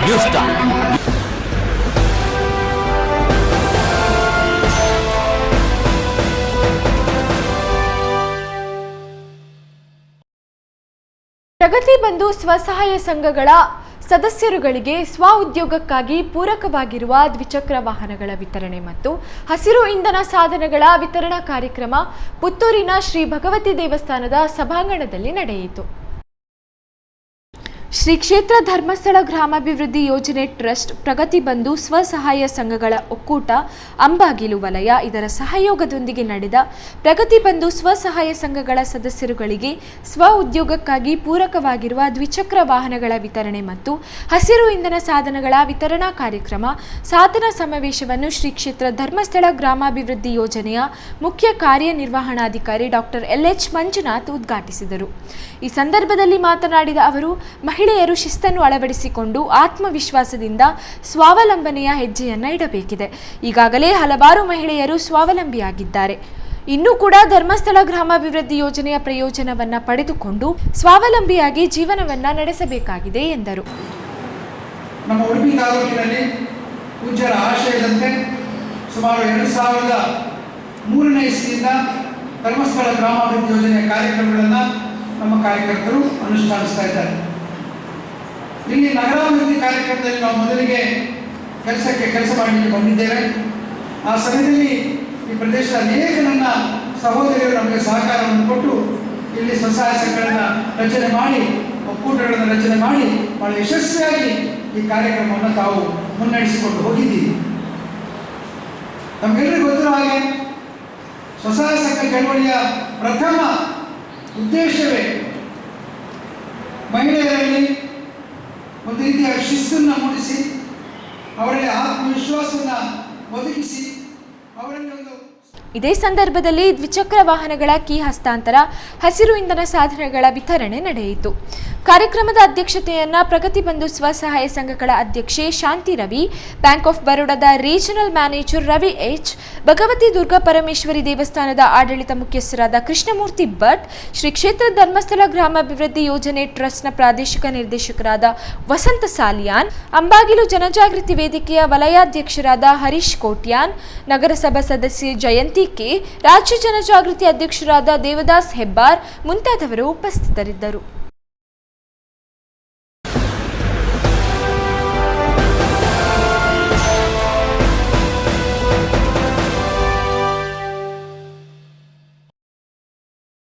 News star. ಪ್ರಗತಿ ಬಂಧು ಸ್ವಸಹಾಯ ಸಂಘಗಳ ಸದಸ್ಯರುಗಳಿಗೆ ಸ್ವ ಉದ್ಯೋಗಕ್ಕಾಗಿ ಪೂರಕವಾಗಿರುವ ದ್ವಿಚಕ್ರ ವಾಹನಗಳ ವಿತರಣೆ ಮತ್ತು ಹಸಿರು ಇಂಧನ ಸಾಧನಗಳ ವಿತರಣಾ ಕಾರ್ಯಕ್ರಮ ಪುತ್ತೂರಿನ ಶ್ರೀ ಭಗವತಿ ದೇವಸ್ಥಾನದ ಸಭಾಂಗಣದಲ್ಲಿ ನಡೆಯಿತು. ಶ್ರೀ ಕ್ಷೇತ್ರ ಧರ್ಮಸ್ಥಳ ಗ್ರಾಮಾಭಿವೃದ್ಧಿ ಯೋಜನೆ ಟ್ರಸ್ಟ್, ಪ್ರಗತಿ ಬಂಧು ಸ್ವಸಹಾಯ ಸಂಘಗಳ ಒಕ್ಕೂಟ, ಅಂಬಾಗಿಲು ವಲಯ ಇದರ ಸಹಯೋಗದೊಂದಿಗೆ ನಡೆದ ಪ್ರಗತಿ ಬಂಧು ಸ್ವಸಹಾಯ ಸಂಘಗಳ ಸದಸ್ಯರುಗಳಿಗೆ ಸ್ವ ಉದ್ಯೋಗಕ್ಕಾಗಿ ಪೂರಕವಾಗಿರುವ ದ್ವಿಚಕ್ರ ವಾಹನಗಳ ವಿತರಣೆ ಮತ್ತು ಹಸಿರು ಇಂಧನ ಸಾಧನಗಳ ವಿತರಣಾ ಕಾರ್ಯಕ್ರಮ ಸಾಧನ ಸಮಾವೇಶವನ್ನು ಶ್ರೀ ಕ್ಷೇತ್ರ ಧರ್ಮಸ್ಥಳ ಗ್ರಾಮಾಭಿವೃದ್ಧಿ ಯೋಜನೆಯ ಮುಖ್ಯ ಕಾರ್ಯನಿರ್ವಹಣಾಧಿಕಾರಿ ಡಾಕ್ಟರ್ LH ಮಂಜುನಾಥ್ ಉದ್ಘಾಟಿಸಿದರು. ಈ ಸಂದರ್ಭದಲ್ಲಿ ಮಾತನಾಡಿದ ಅವರು, ಮಹಿಳೆಯರು ಶಿಸ್ತನ್ನು ಅಳವಡಿಸಿಕೊಂಡು ಆತ್ಮವಿಶ್ವಾಸದಿಂದ ಸ್ವಾವಲಂಬನೆಯ ಹೆಜ್ಜೆಯನ್ನು ಇಡಬೇಕಿದೆ. ಈಗಾಗಲೇ ಹಲವಾರು ಮಹಿಳೆಯರು ಸ್ವಾವಲಂಬಿಯಾಗಿದ್ದಾರೆ. ಇನ್ನೂ ಕೂಡ ಧರ್ಮಸ್ಥಳ ಗ್ರಾಮಾಭಿವೃದ್ಧಿ ಯೋಜನೆಯ ಪ್ರಯೋಜನವನ್ನು ಪಡೆದುಕೊಂಡು ಸ್ವಾವಲಂಬಿಯಾಗಿ ಜೀವನವನ್ನು ನಡೆಸಬೇಕಾಗಿದೆ ಎಂದರು. ನಮ್ಮ ಉಡುಪಿ ತಾಲೂಕಿನಲ್ಲಿ ಪೂಜ್ಯರ ಆಶಯದಂತೆ ಸುಮಾರು 2003ನೇ ಇಸ್ವಿಯಿಂದ ಧರ್ಮಸ್ಥಳ ಗ್ರಾಮಾಭಿವೃದ್ಧಿ ಯೋಜನೆಯ ಕಾರ್ಯಕ್ರಮಗಳನ್ನು ನಮ್ಮ ಕಾರ್ಯಕರ್ತರು ಅನುಷ್ಠಾನಿಸ್ತಾ ಇದ್ದಾರೆ. ಇಲ್ಲಿ ನಗರಾಭಿವೃದ್ಧಿ ಕಾರ್ಯಕ್ರಮದಲ್ಲಿ ನಾವು ಮೊದಲಿಗೆ ಕೆಲಸ ಮಾಡಲಿಕ್ಕೆ ಬಂದಿದ್ದೇವೆ. ಆ ಸಮಯದಲ್ಲಿ ಈ ಪ್ರದೇಶದ ಅನೇಕ ನನ್ನ ಸಹೋದರಿಯರು ನಮಗೆ ಸಹಕಾರವನ್ನು ಕೊಟ್ಟು ಇಲ್ಲಿ ಸ್ವಸಹಾಯ ಸಂಘಗಳನ್ನು ರಚನೆ ಮಾಡಿ, ಒಕ್ಕೂಟಗಳನ್ನು ರಚನೆ ಮಾಡಿ ಬಹಳ ಯಶಸ್ವಿಯಾಗಿ ಈ ಕಾರ್ಯಕ್ರಮವನ್ನು ತಾವು ಮುನ್ನಡೆಸಿಕೊಂಡು ಹೋಗಿದ್ದೀವಿ. ನಮಗೆಲ್ಲರಿಗೂ ಗೊತ್ತಿರೋ ಹಾಗೆ ಸ್ವಸಹಾಯ ಸಂಘ ಚಳವಳಿಯ ಪ್ರಥಮ ಉದ್ದೇಶವೇ ಮಹಿಳೆಯರಲ್ಲಿ ಒಂದು ರೀತಿಯ ಶಿಸ್ತನ್ನು ಮೂಡಿಸಿ, ಅವರಲ್ಲಿ ಆತ್ಮವಿಶ್ವಾಸವನ್ನು ಒದಗಿಸಿ, ಅವರಲ್ಲಿ ಒಂದು. ಇದೇ ಸಂದರ್ಭದಲ್ಲಿ ದ್ವಿಚಕ್ರ ವಾಹನಗಳ ಕೀ ಹಸ್ತಾಂತರ, ಹಸಿರು ಇಂಧನ ಸಾಧನಗಳ ವಿತರಣೆ ನಡೆಯಿತು. ಕಾರ್ಯಕ್ರಮದ ಅಧ್ಯಕ್ಷತೆಯನ್ನ ಪ್ರಗತಿ ಬಂಧು ಸ್ವಸಹಾಯ ಸಂಘಗಳ ಅಧ್ಯಕ್ಷೆ ಶಾಂತಿ ರವಿ, ಬ್ಯಾಂಕ್ ಆಫ್ ಬರೋಡಾದ regional manager Ravi H, Bhagavati Durga Parameshwari ದೇವಸ್ಥಾನದ ಆಡಳಿತ ಮುಖ್ಯಸ್ಥರಾದ ಕೃಷ್ಣಮೂರ್ತಿ ಭಟ್, ಶ್ರೀ ಕ್ಷೇತ್ರ ಧರ್ಮಸ್ಥಳ ಗ್ರಾಮಾಭಿವೃದ್ಧಿ ಯೋಜನೆ ಟ್ರಸ್ಟ್ನ ಪ್ರಾದೇಶಿಕ ನಿರ್ದೇಶಕರಾದ ವಸಂತ ಸಾಲಿಯಾನ್, ಅಂಬಾಗಿಲು ಜನಜಾಗೃತಿ ವೇದಿಕೆಯ ವಲಯಾಧ್ಯಕ್ಷರಾದ ಹರೀಶ್ ಕೋಟ್ಯಾನ್, ನಗರಸಭಾ ಸದಸ್ಯೆ ಜಯಂತಿ ಕೆ, ರಾಜ್ಯ ಜನಜಾಗೃತಿ ಅಧ್ಯಕ್ಷರಾದ ದೇವದಾಸ್ ಹೆಬ್ಬಾರ್ ಮುಂತಾದವರು ಉಪಸ್ಥಿತರಿದ್ದರು.